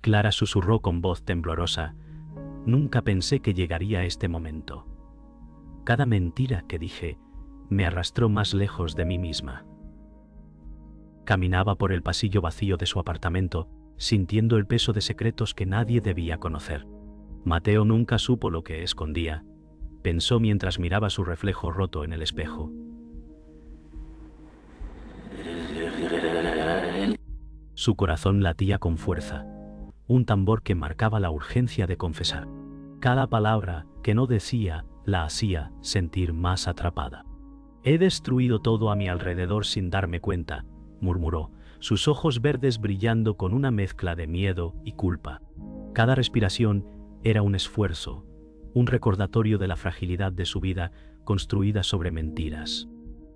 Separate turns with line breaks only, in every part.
Clara susurró con voz temblorosa. Nunca pensé que llegaría este momento. Cada mentira que dije me arrastró más lejos de mí misma. Caminaba por el pasillo vacío de su apartamento, sintiendo el peso de secretos que nadie debía conocer. Mateo nunca supo lo que escondía, pensó mientras miraba su reflejo roto en el espejo. Su corazón latía con fuerza, un tambor que marcaba la urgencia de confesar. Cada palabra que no decía la hacía sentir más atrapada. He destruido todo a mi alrededor sin darme cuenta, murmuró, sus ojos verdes brillando con una mezcla de miedo y culpa. Cada respiración era un esfuerzo, un recordatorio de la fragilidad de su vida construida sobre mentiras.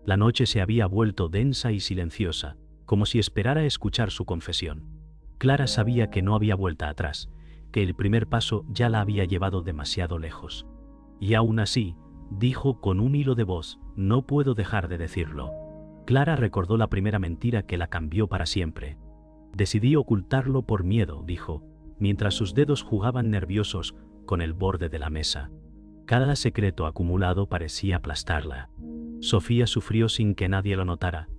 La noche se había vuelto densa y silenciosa, como si esperara escuchar su confesión. Clara sabía que no había vuelta atrás, que el primer paso ya la había llevado demasiado lejos. Y aún así, dijo con un hilo de voz, no puedo dejar de decirlo. Clara recordó la primera mentira que la cambió para siempre. Decidí ocultarlo por miedo, dijo, mientras sus dedos jugaban nerviosos con el borde de la mesa. Cada secreto acumulado parecía aplastarla. Sofía sufrió sin que nadie lo notara,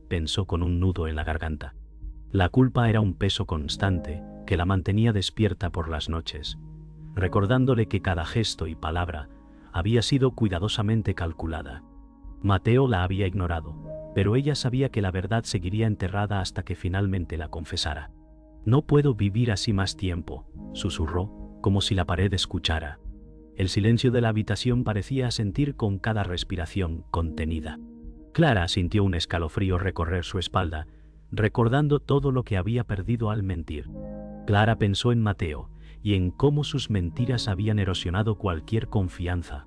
pensó con un nudo en la garganta. La culpa era un peso constante que la mantenía despierta por las noches, recordándole que cada gesto y palabra había sido cuidadosamente calculada. Mateo la había ignorado, pero ella sabía que la verdad seguiría enterrada hasta que finalmente la confesara. No puedo vivir así más tiempo, susurró, como si la pared escuchara. El silencio de la habitación parecía sentir con cada respiración contenida. Clara sintió un escalofrío recorrer su espalda, recordando todo lo que había perdido al mentir. Clara pensó en Mateo y en cómo sus mentiras habían erosionado cualquier confianza.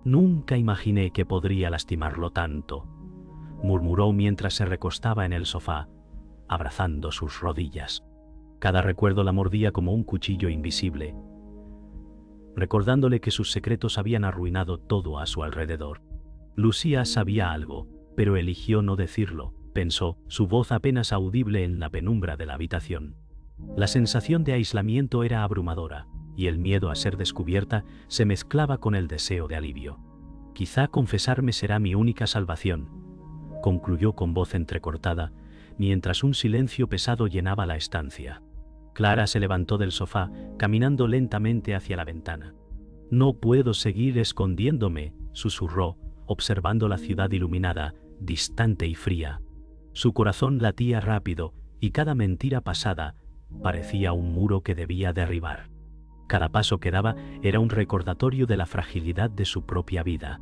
Nunca imaginé que podría lastimarlo tanto, murmuró mientras se recostaba en el sofá, abrazando sus rodillas. Cada recuerdo la mordía como un cuchillo invisible, recordándole que sus secretos habían arruinado todo a su alrededor. Lucía sabía algo, pero eligió no decirlo, pensó, su voz apenas audible en la penumbra de la habitación. La sensación de aislamiento era abrumadora, y el miedo a ser descubierta se mezclaba con el deseo de alivio. Quizá confesarme será mi única salvación, concluyó con voz entrecortada, mientras un silencio pesado llenaba la estancia. Clara se levantó del sofá, caminando lentamente hacia la ventana. No puedo seguir escondiéndome, susurró, observando la ciudad iluminada, distante y fría. Su corazón latía rápido, y cada mentira pasada parecía un muro que debía derribar. Cada paso que daba era un recordatorio de la fragilidad de su propia vida.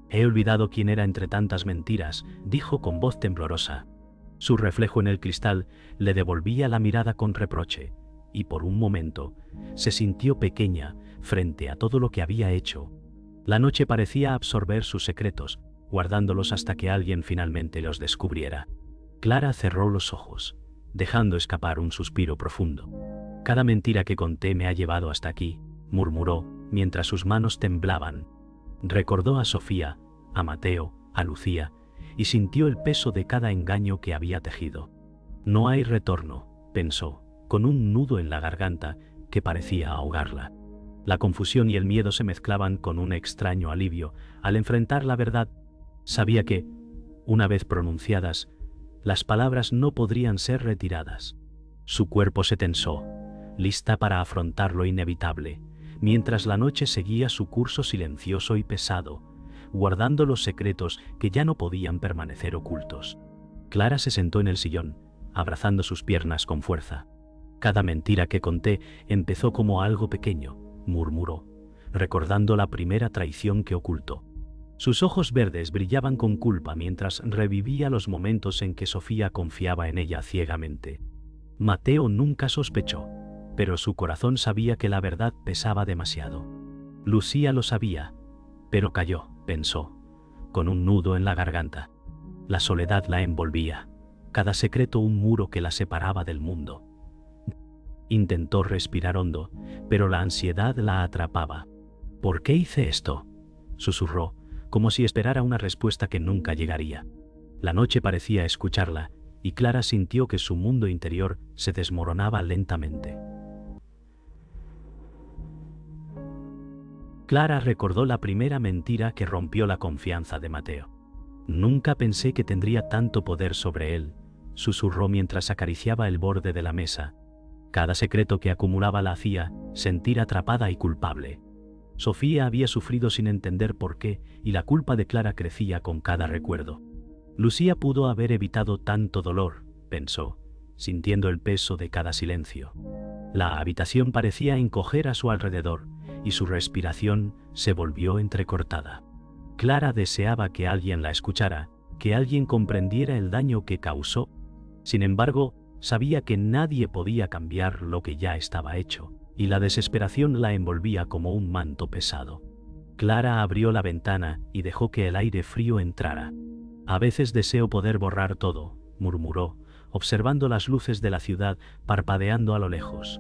He olvidado quién era entre tantas mentiras, dijo con voz temblorosa. Su reflejo en el cristal le devolvía la mirada con reproche, y por un momento se sintió pequeña frente a todo lo que había hecho. La noche parecía absorber sus secretos, guardándolos hasta que alguien finalmente los descubriera. Clara cerró los ojos, dejando escapar un suspiro profundo. Cada mentira que conté me ha llevado hasta aquí, murmuró, mientras sus manos temblaban. Recordó a Sofía, a Mateo, a Lucía, y sintió el peso de cada engaño que había tejido. No hay retorno, pensó, con un nudo en la garganta que parecía ahogarla. La confusión y el miedo se mezclaban con un extraño alivio al enfrentar la verdad. Sabía que, una vez pronunciadas, las palabras no podrían ser retiradas. Su cuerpo se tensó, lista para afrontar lo inevitable, mientras la noche seguía su curso silencioso y pesado, guardando los secretos que ya no podían permanecer ocultos. Clara se sentó en el sillón, abrazando sus piernas con fuerza. Cada mentira que conté empezó como algo pequeño, murmuró, recordando la primera traición que ocultó. Sus ojos verdes brillaban con culpa mientras revivía los momentos en que Sofía confiaba en ella ciegamente. Mateo nunca sospechó, pero su corazón sabía que la verdad pesaba demasiado. Lucía lo sabía, pero calló, pensó, con un nudo en la garganta. La soledad la envolvía, cada secreto un muro que la separaba del mundo. Intentó respirar hondo, pero la ansiedad la atrapaba. ¿Por qué hice esto?, susurró, como si esperara una respuesta que nunca llegaría. La noche parecía escucharla, y Clara sintió que su mundo interior se desmoronaba lentamente. Clara recordó la primera mentira que rompió la confianza de Mateo. Nunca pensé que tendría tanto poder sobre él, susurró mientras acariciaba el borde de la mesa. Cada secreto que acumulaba la hacía sentir atrapada y culpable. Sofía había sufrido sin entender por qué, y la culpa de Clara crecía con cada recuerdo. Lucía pudo haber evitado tanto dolor, pensó, sintiendo el peso de cada silencio. La habitación parecía encoger a su alrededor, y su respiración se volvió entrecortada. Clara deseaba que alguien la escuchara, que alguien comprendiera el daño que causó. Sin embargo, sabía que nadie podía cambiar lo que ya estaba hecho, y la desesperación la envolvía como un manto pesado. Clara abrió la ventana y dejó que el aire frío entrara. «A veces deseo poder borrar todo», murmuró, observando las luces de la ciudad parpadeando a lo lejos.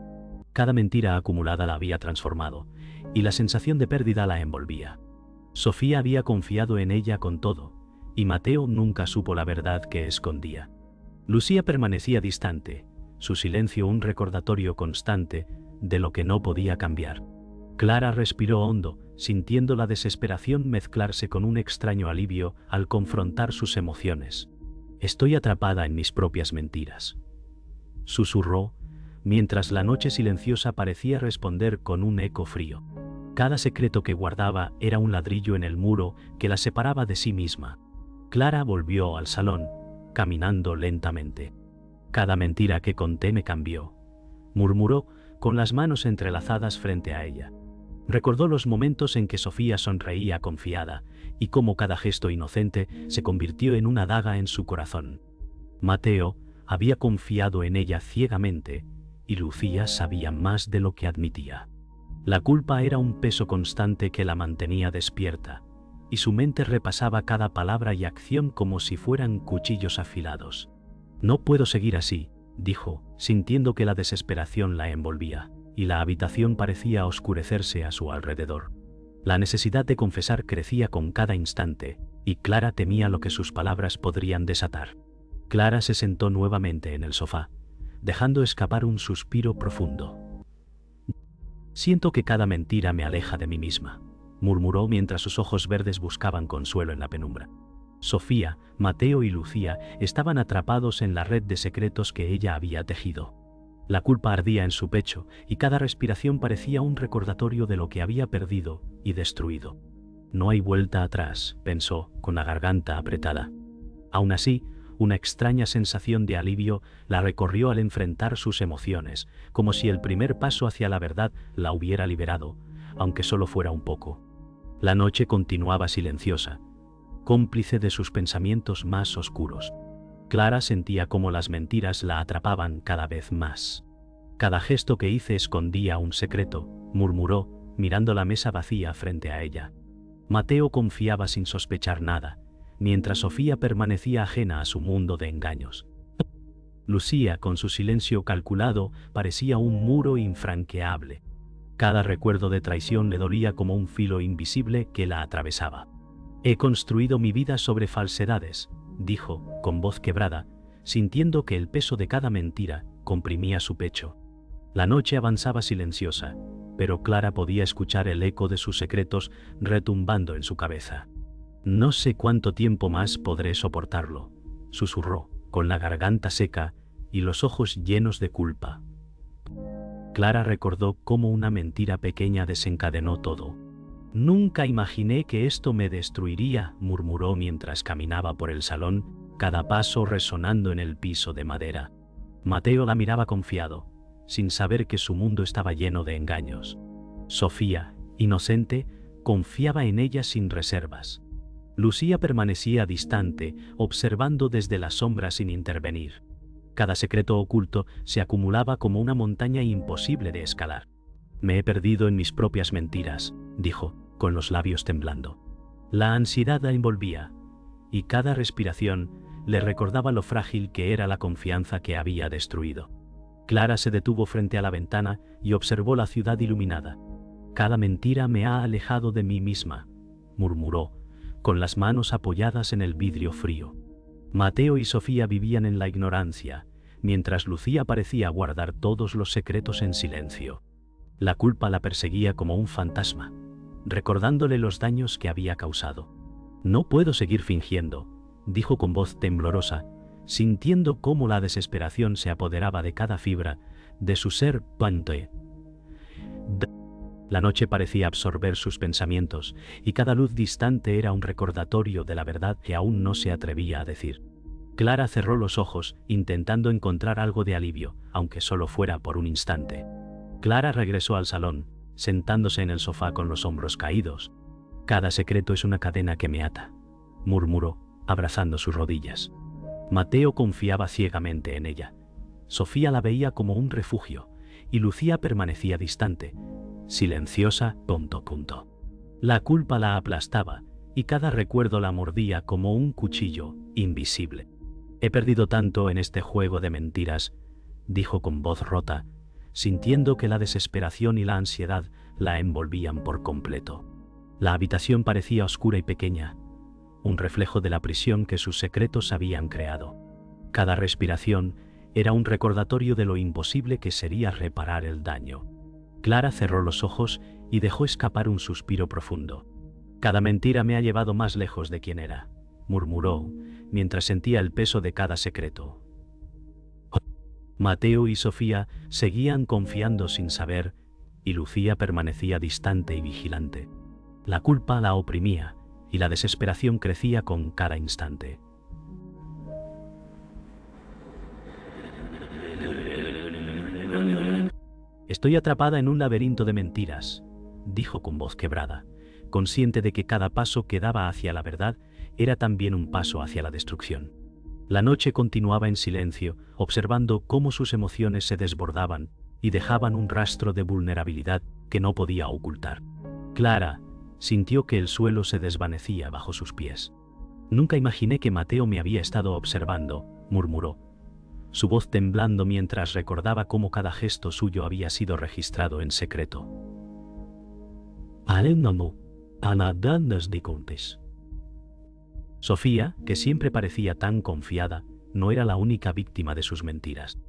Cada mentira acumulada la había transformado, y la sensación de pérdida la envolvía. Sofía había confiado en ella con todo, y Mateo nunca supo la verdad que escondía. Lucía permanecía distante, su silencio un recordatorio constante de lo que no podía cambiar. Clara respiró hondo, sintiendo la desesperación mezclarse con un extraño alivio al confrontar sus emociones. «Estoy atrapada en mis propias mentiras», susurró, mientras la noche silenciosa parecía responder con un eco frío. Cada secreto que guardaba era un ladrillo en el muro que la separaba de sí misma. Clara volvió al salón, caminando lentamente. «Cada mentira que conté me cambió», murmuró, con las manos entrelazadas frente a ella. Recordó los momentos en que Sofía sonreía confiada, y cómo cada gesto inocente se convirtió en una daga en su corazón. Mateo había confiado en ella ciegamente, y Lucía sabía más de lo que admitía. La culpa era un peso constante que la mantenía despierta, y su mente repasaba cada palabra y acción como si fueran cuchillos afilados. «No puedo seguir así», dijo, sintiendo que la desesperación la envolvía, y la habitación parecía oscurecerse a su alrededor. La necesidad de confesar crecía con cada instante, y Clara temía lo que sus palabras podrían desatar. Clara se sentó nuevamente en el sofá, dejando escapar un suspiro profundo. «Siento que cada mentira me aleja de mí misma», murmuró mientras sus ojos verdes buscaban consuelo en la penumbra. Sofía, Mateo y Lucía estaban atrapados en la red de secretos que ella había tejido. La culpa ardía en su pecho y cada respiración parecía un recordatorio de lo que había perdido y destruido. «No hay vuelta atrás», pensó, con la garganta apretada. Aún así, una extraña sensación de alivio la recorrió al enfrentar sus emociones, como si el primer paso hacia la verdad la hubiera liberado, aunque solo fuera un poco. La noche continuaba silenciosa, cómplice de sus pensamientos más oscuros. Clara sentía cómo las mentiras la atrapaban cada vez más. «Cada gesto que hice escondía un secreto», murmuró, mirando la mesa vacía frente a ella. Mateo confiaba sin sospechar nada, mientras Sofía permanecía ajena a su mundo de engaños. Lucía, con su silencio calculado, parecía un muro infranqueable. Cada recuerdo de traición le dolía como un filo invisible que la atravesaba. «He construido mi vida sobre falsedades», dijo, con voz quebrada, sintiendo que el peso de cada mentira comprimía su pecho. La noche avanzaba silenciosa, pero Clara podía escuchar el eco de sus secretos retumbando en su cabeza. «No sé cuánto tiempo más podré soportarlo», susurró, con la garganta seca y los ojos llenos de culpa. Clara recordó cómo una mentira pequeña desencadenó todo. «Nunca imaginé que esto me destruiría», murmuró mientras caminaba por el salón, cada paso resonando en el piso de madera. Mateo la miraba confiado, sin saber que su mundo estaba lleno de engaños. Sofía, inocente, confiaba en ella sin reservas. Lucía permanecía distante, observando desde la sombra sin intervenir. Cada secreto oculto se acumulaba como una montaña imposible de escalar. «Me he perdido en mis propias mentiras», dijo, con los labios temblando. La ansiedad la envolvía, y cada respiración le recordaba lo frágil que era la confianza que había destruido. Clara se detuvo frente a la ventana y observó la ciudad iluminada. «Cada mentira me ha alejado de mí misma», murmuró, con las manos apoyadas en el vidrio frío. Mateo y Sofía vivían en la ignorancia, mientras Lucía parecía guardar todos los secretos en silencio. La culpa la perseguía como un fantasma, recordándole los daños que había causado. No puedo seguir fingiendo, dijo con voz temblorosa, sintiendo cómo la desesperación se apoderaba de cada fibra de su ser. Pante. La noche parecía absorber sus pensamientos, y cada luz distante era un recordatorio de la verdad que aún no se atrevía a decir. Clara cerró los ojos, intentando encontrar algo de alivio, aunque solo fuera por un instante. Clara regresó al salón, sentándose en el sofá con los hombros caídos. Cada secreto es una cadena que me ata, murmuró, abrazando sus rodillas. Mateo confiaba ciegamente en ella. Sofía la veía como un refugio, y Lucía permanecía distante, silenciosa. La culpa la aplastaba, y cada recuerdo la mordía como un cuchillo invisible. He perdido tanto en este juego de mentiras, dijo con voz rota, sintiendo que la desesperación y la ansiedad la envolvían por completo. La habitación parecía oscura y pequeña, un reflejo de la prisión que sus secretos habían creado. Cada respiración era un recordatorio de lo imposible que sería reparar el daño. Clara cerró los ojos y dejó escapar un suspiro profundo. Cada mentira me ha llevado más lejos de quien era, murmuró, mientras sentía el peso de cada secreto. Mateo y Sofía seguían confiando sin saber, y Lucía permanecía distante y vigilante. La culpa la oprimía, y la desesperación crecía con cada instante. Estoy atrapada en un laberinto de mentiras, dijo con voz quebrada, consciente de que cada paso que daba hacia la verdad era también un paso hacia la destrucción. La noche continuaba en silencio, observando cómo sus emociones se desbordaban y dejaban un rastro de vulnerabilidad que no podía ocultar. Clara sintió que el suelo se desvanecía bajo sus pies. Nunca imaginé que Mateo me había estado observando, murmuró, su voz temblando mientras recordaba cómo cada gesto suyo había sido registrado en secreto. Sofía, que siempre parecía tan confiada, no era la única víctima de sus mentiras.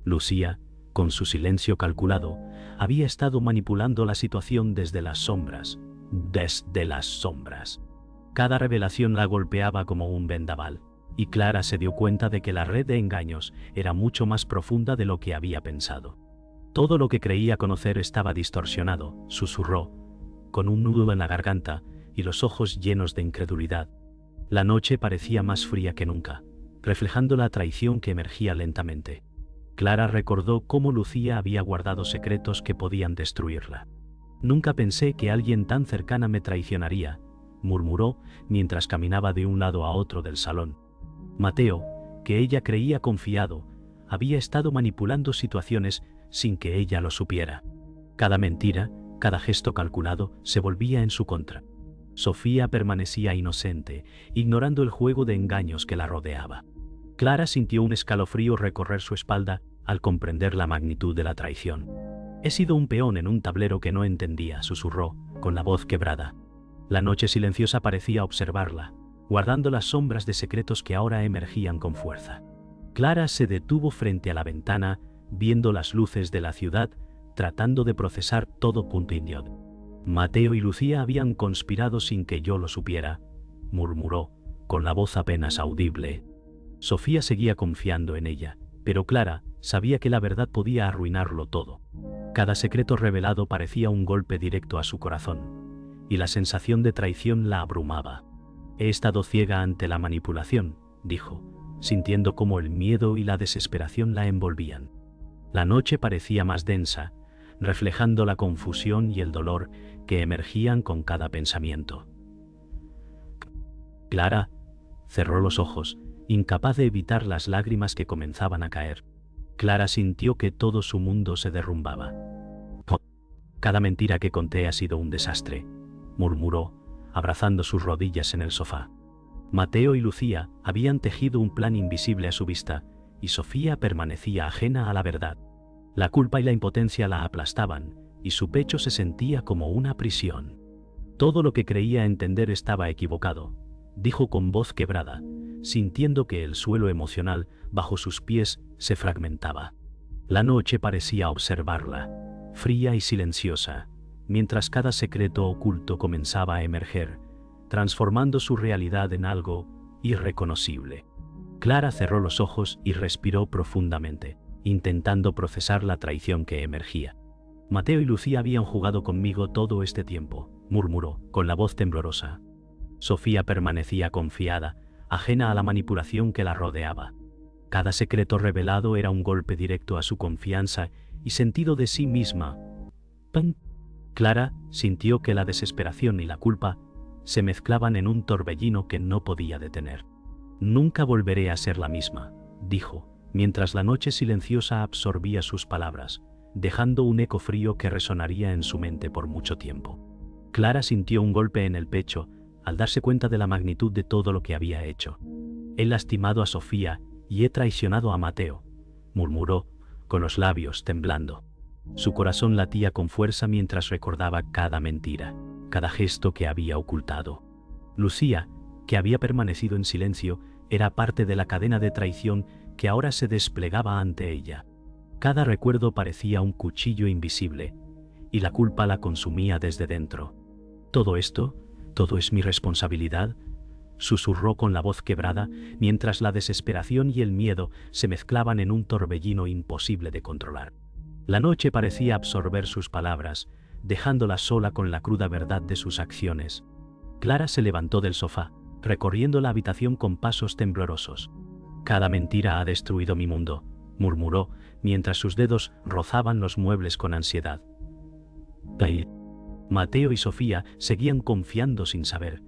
Lucía, con su silencio calculado, había estado manipulando la situación desde las sombras. Cada revelación la golpeaba como un vendaval, y Clara se dio cuenta de que la red de engaños era mucho más profunda de lo que había pensado. Todo lo que creía conocer estaba distorsionado, susurró, con un nudo en la garganta y los ojos llenos de incredulidad. La noche parecía más fría que nunca, reflejando la traición que emergía lentamente. Clara recordó cómo Lucía había guardado secretos que podían destruirla. Nunca pensé que alguien tan cercana me traicionaría, murmuró mientras caminaba de un lado a otro del salón. Mateo, que ella creía confiado, había estado manipulando situaciones sin que ella lo supiera. Cada mentira, cada gesto calculado se volvía en su contra. Sofía permanecía inocente, ignorando el juego de engaños que la rodeaba. Clara sintió un escalofrío recorrer su espalda al comprender la magnitud de la traición. He sido un peón en un tablero que no entendía, susurró, con la voz quebrada. La noche silenciosa parecía observarla, guardando las sombras de secretos que ahora emergían con fuerza. Clara se detuvo frente a la ventana, viendo las luces de la ciudad, tratando de procesar todo. Mateo y Lucía habían conspirado sin que yo lo supiera, murmuró, con la voz apenas audible. Sofía seguía confiando en ella, pero Clara sabía que la verdad podía arruinarlo todo. Cada secreto revelado parecía un golpe directo a su corazón, y la sensación de traición la abrumaba. He estado ciega ante la manipulación, dijo, sintiendo cómo el miedo y la desesperación la envolvían. La noche parecía más densa, reflejando la confusión y el dolor que emergían con cada pensamiento. Clara cerró los ojos, incapaz de evitar las lágrimas que comenzaban a caer. Clara sintió que todo su mundo se derrumbaba. Cada mentira que conté ha sido un desastre, murmuró, abrazando sus rodillas en el sofá. Mateo y Lucía habían tejido un plan invisible a su vista, y Sofía permanecía ajena a la verdad. La culpa y la impotencia la aplastaban, y su pecho se sentía como una prisión. Todo lo que creía entender estaba equivocado, dijo con voz quebrada, sintiendo que el suelo emocional bajo sus pies se fragmentaba. La noche parecía observarla, fría y silenciosa, mientras cada secreto oculto comenzaba a emerger, transformando su realidad en algo irreconocible. Clara cerró los ojos y respiró profundamente, intentando procesar la traición que emergía. Mateo y Lucía habían jugado conmigo todo este tiempo, murmuró, con la voz temblorosa. Sofía permanecía confiada, ajena a la manipulación que la rodeaba. Cada secreto revelado era un golpe directo a su confianza y sentido de sí misma. ¡Pam! Clara sintió que la desesperación y la culpa se mezclaban en un torbellino que no podía detener. «Nunca volveré a ser la misma», dijo, mientras la noche silenciosa absorbía sus palabras, dejando un eco frío que resonaría en su mente por mucho tiempo. Clara sintió un golpe en el pecho al darse cuenta de la magnitud de todo lo que había hecho. «He lastimado a Sofía y he traicionado a Mateo», murmuró, con los labios temblando. Su corazón latía con fuerza mientras recordaba cada mentira, cada gesto que había ocultado. Lucía, que había permanecido en silencio, era parte de la cadena de traición que ahora se desplegaba ante ella. Cada recuerdo parecía un cuchillo invisible, y la culpa la consumía desde dentro. «¿Todo esto? ¿Todo es mi responsabilidad?», susurró con la voz quebrada, mientras la desesperación y el miedo se mezclaban en un torbellino imposible de controlar. La noche parecía absorber sus palabras, dejándola sola con la cruda verdad de sus acciones. Clara se levantó del sofá, recorriendo la habitación con pasos temblorosos. «Cada mentira ha destruido mi mundo», murmuró, mientras sus dedos rozaban los muebles con ansiedad. Mateo y Sofía seguían confiando sin saber,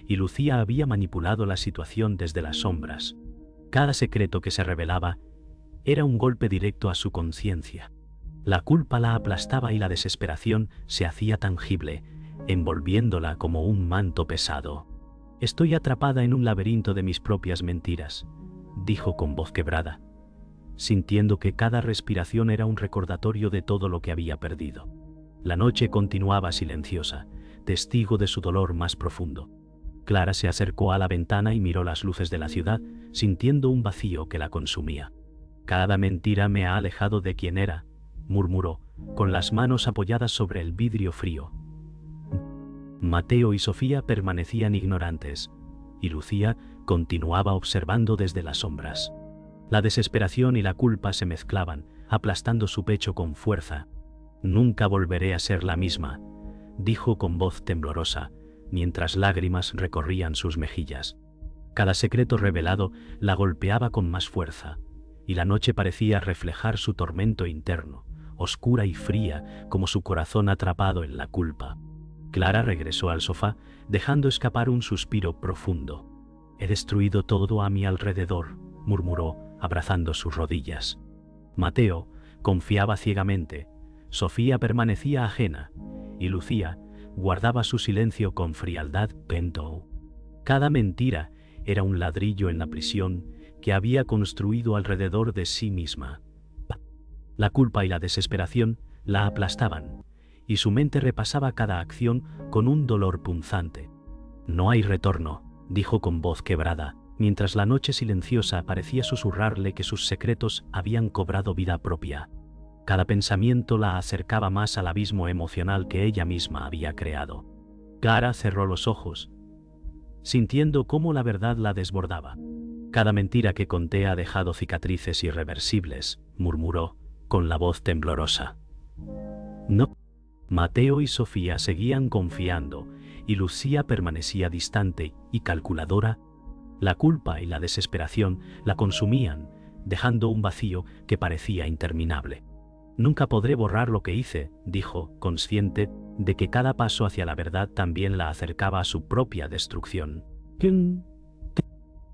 y Lucía había manipulado la situación desde las sombras. Cada secreto que se revelaba era un golpe directo a su conciencia. La culpa la aplastaba y la desesperación se hacía tangible, envolviéndola como un manto pesado. «Estoy atrapada en un laberinto de mis propias mentiras», dijo con voz quebrada, sintiendo que cada respiración era un recordatorio de todo lo que había perdido. La noche continuaba silenciosa, testigo de su dolor más profundo. Clara se acercó a la ventana y miró las luces de la ciudad, sintiendo un vacío que la consumía. «Cada mentira me ha alejado de quien era», murmuró, con las manos apoyadas sobre el vidrio frío. Mateo y Sofía permanecían ignorantes, y Lucía continuaba observando desde las sombras. La desesperación y la culpa se mezclaban, aplastando su pecho con fuerza. «Nunca volveré a ser la misma», dijo con voz temblorosa, mientras lágrimas recorrían sus mejillas. Cada secreto revelado la golpeaba con más fuerza, y la noche parecía reflejar su tormento interno, oscura y fría como su corazón atrapado en la culpa. Clara regresó al sofá, dejando escapar un suspiro profundo. «He destruido todo a mi alrededor», murmuró, abrazando sus rodillas. Mateo confiaba ciegamente, Sofía permanecía ajena, y Lucía guardaba su silencio con frialdad. Cada mentira era un ladrillo en la prisión que había construido alrededor de sí misma. La culpa y la desesperación la aplastaban, y su mente repasaba cada acción con un dolor punzante. «No hay retorno», dijo con voz quebrada, mientras la noche silenciosa parecía susurrarle que sus secretos habían cobrado vida propia. Cada pensamiento la acercaba más al abismo emocional que ella misma había creado. Clara cerró los ojos, sintiendo cómo la verdad la desbordaba. «Cada mentira que conté ha dejado cicatrices irreversibles», murmuró, con la voz temblorosa. «No». Mateo y Sofía seguían confiando, y Lucía permanecía distante y calculadora. La culpa y la desesperación la consumían, dejando un vacío que parecía interminable. «Nunca podré borrar lo que hice», dijo, consciente de que cada paso hacia la verdad también la acercaba a su propia destrucción.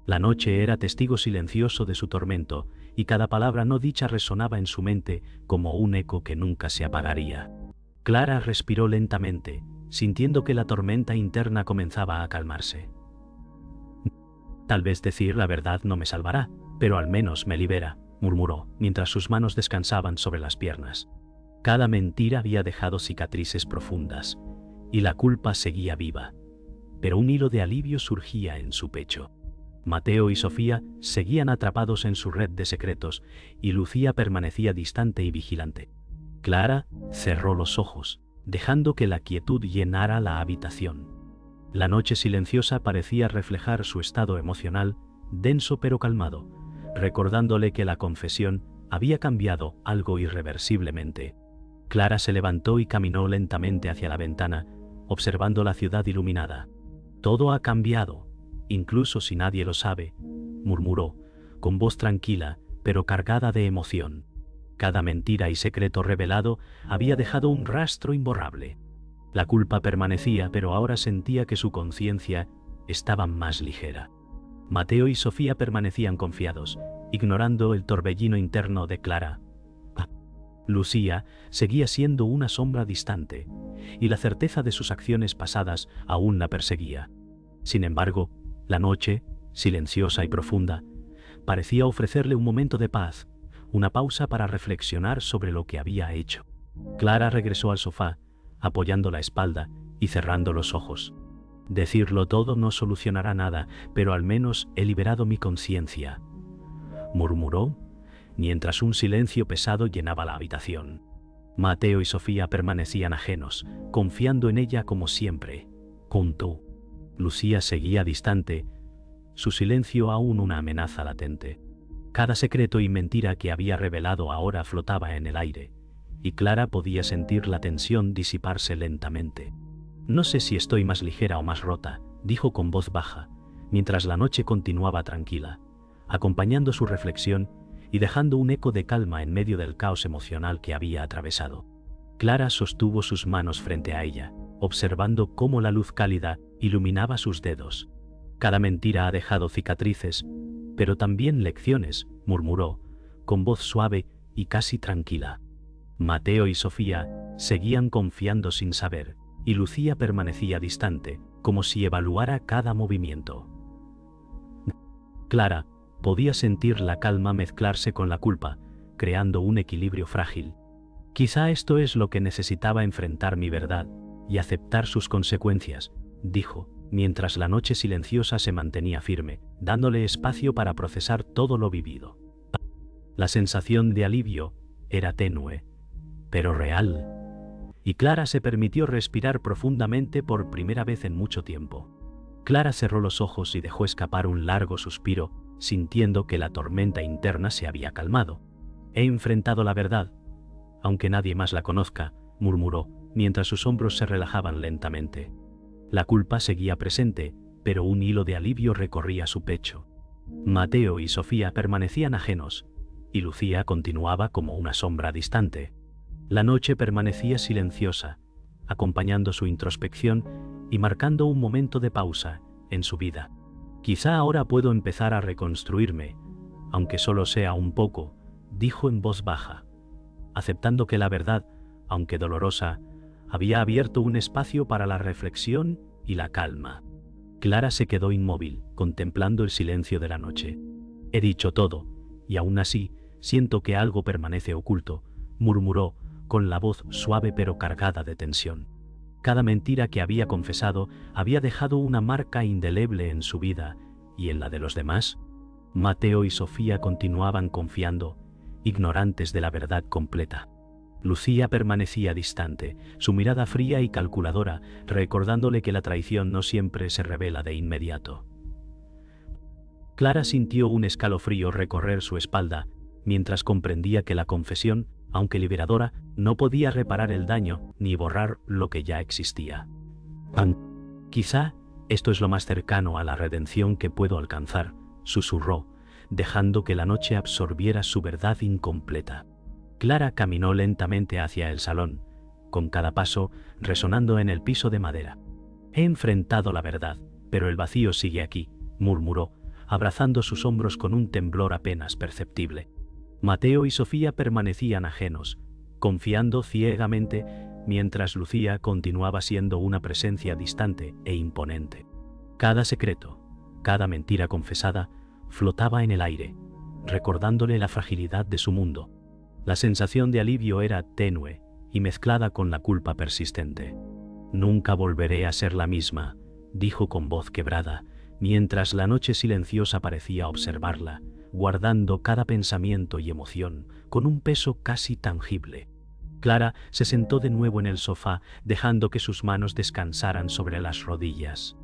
La noche era testigo silencioso de su tormento, y cada palabra no dicha resonaba en su mente como un eco que nunca se apagaría. Clara respiró lentamente, sintiendo que la tormenta interna comenzaba a calmarse. «Tal vez decir la verdad no me salvará, pero al menos me libera», murmuró, mientras sus manos descansaban sobre las piernas. Cada mentira había dejado cicatrices profundas, y la culpa seguía viva, pero un hilo de alivio surgía en su pecho. Mateo y Sofía seguían atrapados en su red de secretos, y Lucía permanecía distante y vigilante. Clara cerró los ojos, dejando que la quietud llenara la habitación. La noche silenciosa parecía reflejar su estado emocional, denso pero calmado, recordándole que la confesión había cambiado algo irreversiblemente. Clara se levantó y caminó lentamente hacia la ventana, observando la ciudad iluminada. «Todo ha cambiado, incluso si nadie lo sabe», murmuró, con voz tranquila, pero cargada de emoción. Cada mentira y secreto revelado había dejado un rastro imborrable. La culpa permanecía, pero ahora sentía que su conciencia estaba más ligera. Mateo y Sofía permanecían confiados, ignorando el torbellino interno de Clara. Lucía seguía siendo una sombra distante, y la certeza de sus acciones pasadas aún la perseguía. Sin embargo, la noche, silenciosa y profunda, parecía ofrecerle un momento de paz, una pausa para reflexionar sobre lo que había hecho. Clara regresó al sofá, apoyando la espalda y cerrando los ojos. «Decirlo todo no solucionará nada, pero al menos he liberado mi conciencia», murmuró, mientras un silencio pesado llenaba la habitación. Mateo y Sofía permanecían ajenos, confiando en ella como siempre. Contó. Lucía seguía distante, su silencio aún una amenaza latente. Cada secreto y mentira que había revelado ahora flotaba en el aire, y Clara podía sentir la tensión disiparse lentamente. «No sé si estoy más ligera o más rota», dijo con voz baja, mientras la noche continuaba tranquila, acompañando su reflexión y dejando un eco de calma en medio del caos emocional que había atravesado. Clara sostuvo sus manos frente a ella, observando cómo la luz cálida iluminaba sus dedos. «Cada mentira ha dejado cicatrices, pero también lecciones», murmuró, con voz suave y casi tranquila. Mateo y Sofía seguían confiando sin saber, y Lucía permanecía distante, como si evaluara cada movimiento. Clara podía sentir la calma mezclarse con la culpa, creando un equilibrio frágil. «Quizá esto es lo que necesitaba, enfrentar mi verdad y aceptar sus consecuencias», dijo, mientras la noche silenciosa se mantenía firme, dándole espacio para procesar todo lo vivido. La sensación de alivio era tenue, pero real, y Clara se permitió respirar profundamente por primera vez en mucho tiempo. Clara cerró los ojos y dejó escapar un largo suspiro, sintiendo que la tormenta interna se había calmado. «He enfrentado la verdad, aunque nadie más la conozca», murmuró, mientras sus hombros se relajaban lentamente. La culpa seguía presente, pero un hilo de alivio recorría su pecho. Mateo y Sofía permanecían ajenos, y Lucía continuaba como una sombra distante. La noche permanecía silenciosa, acompañando su introspección y marcando un momento de pausa en su vida. «Quizá ahora puedo empezar a reconstruirme, aunque solo sea un poco», dijo en voz baja, aceptando que la verdad, aunque dolorosa, había abierto un espacio para la reflexión y la calma. Clara se quedó inmóvil, contemplando el silencio de la noche. «He dicho todo, y aún así siento que algo permanece oculto», murmuró, con la voz suave pero cargada de tensión. Cada mentira que había confesado había dejado una marca indeleble en su vida y en la de los demás. Mateo y Sofía continuaban confiando, ignorantes de la verdad completa. Lucía permanecía distante, su mirada fría y calculadora, recordándole que la traición no siempre se revela de inmediato. Clara sintió un escalofrío recorrer su espalda, mientras comprendía que la confesión, aunque liberadora, no podía reparar el daño ni borrar lo que ya existía. «Quizá esto es lo más cercano a la redención que puedo alcanzar», susurró, dejando que la noche absorbiera su verdad incompleta. Clara caminó lentamente hacia el salón, con cada paso resonando en el piso de madera. «He enfrentado la verdad, pero el vacío sigue aquí», murmuró, abrazando sus hombros con un temblor apenas perceptible. Mateo y Sofía permanecían ajenos, confiando ciegamente, mientras Lucía continuaba siendo una presencia distante e imponente. Cada secreto, cada mentira confesada, flotaba en el aire, recordándole la fragilidad de su mundo. La sensación de alivio era tenue y mezclada con la culpa persistente. «Nunca volveré a ser la misma», dijo con voz quebrada, mientras la noche silenciosa parecía observarla, guardando cada pensamiento y emoción con un peso casi tangible. Clara se sentó de nuevo en el sofá, dejando que sus manos descansaran sobre las rodillas.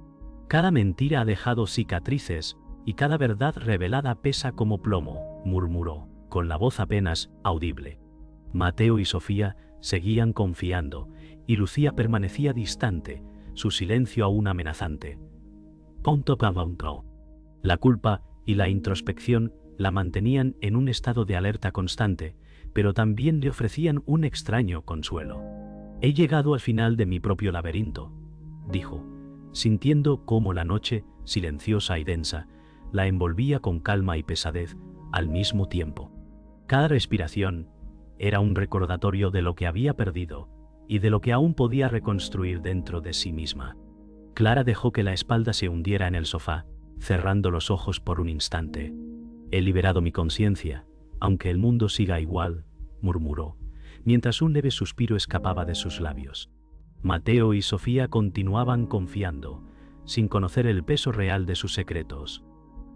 Cada mentira ha dejado cicatrices, y cada verdad revelada pesa como plomo, murmuró, con la voz apenas audible. Mateo y Sofía seguían confiando, y Lucía permanecía distante, su silencio aún amenazante. La culpa y la introspección la mantenían en un estado de alerta constante, pero también le ofrecían un extraño consuelo. He llegado al final de mi propio laberinto, dijo, sintiendo cómo la noche, silenciosa y densa, la envolvía con calma y pesadez al mismo tiempo. Cada respiración era un recordatorio de lo que había perdido y de lo que aún podía reconstruir dentro de sí misma. Clara dejó que la espalda se hundiera en el sofá, cerrando los ojos por un instante. He liberado mi conciencia, aunque el mundo siga igual, murmuró, mientras un leve suspiro escapaba de sus labios. Mateo y Sofía continuaban confiando, sin conocer el peso real de sus secretos.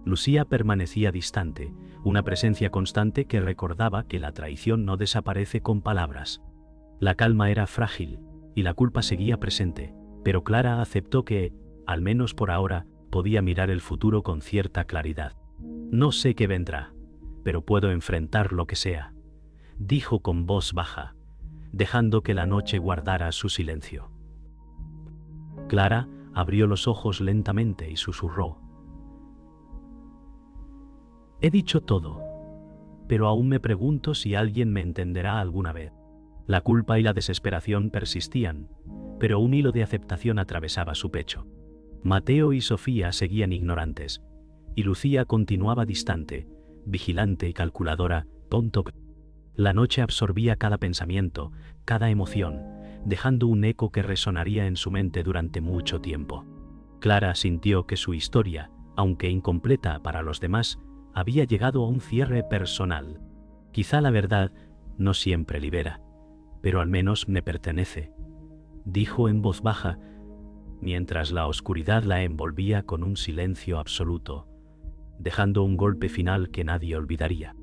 Lucía permanecía distante, una presencia constante que recordaba que la traición no desaparece con palabras. La calma era frágil, y la culpa seguía presente, pero Clara aceptó que, al menos por ahora, podía mirar el futuro con cierta claridad. No sé qué vendrá, pero puedo enfrentar lo que sea, dijo con voz baja, dejando que la noche guardara su silencio. Clara abrió los ojos lentamente y susurró: he dicho todo, pero aún me pregunto si alguien me entenderá alguna vez. La culpa y la desesperación persistían, pero un hilo de aceptación atravesaba su pecho. Mateo y Sofía seguían ignorantes, y Lucía continuaba distante, vigilante y calculadora. La noche absorbía cada pensamiento, cada emoción, dejando un eco que resonaría en su mente durante mucho tiempo. Clara sintió que su historia, aunque incompleta para los demás, había llegado a un cierre personal. Quizá la verdad no siempre libera, pero al menos me pertenece, dijo en voz baja, mientras la oscuridad la envolvía con un silencio absoluto, dejando un golpe final que nadie olvidaría.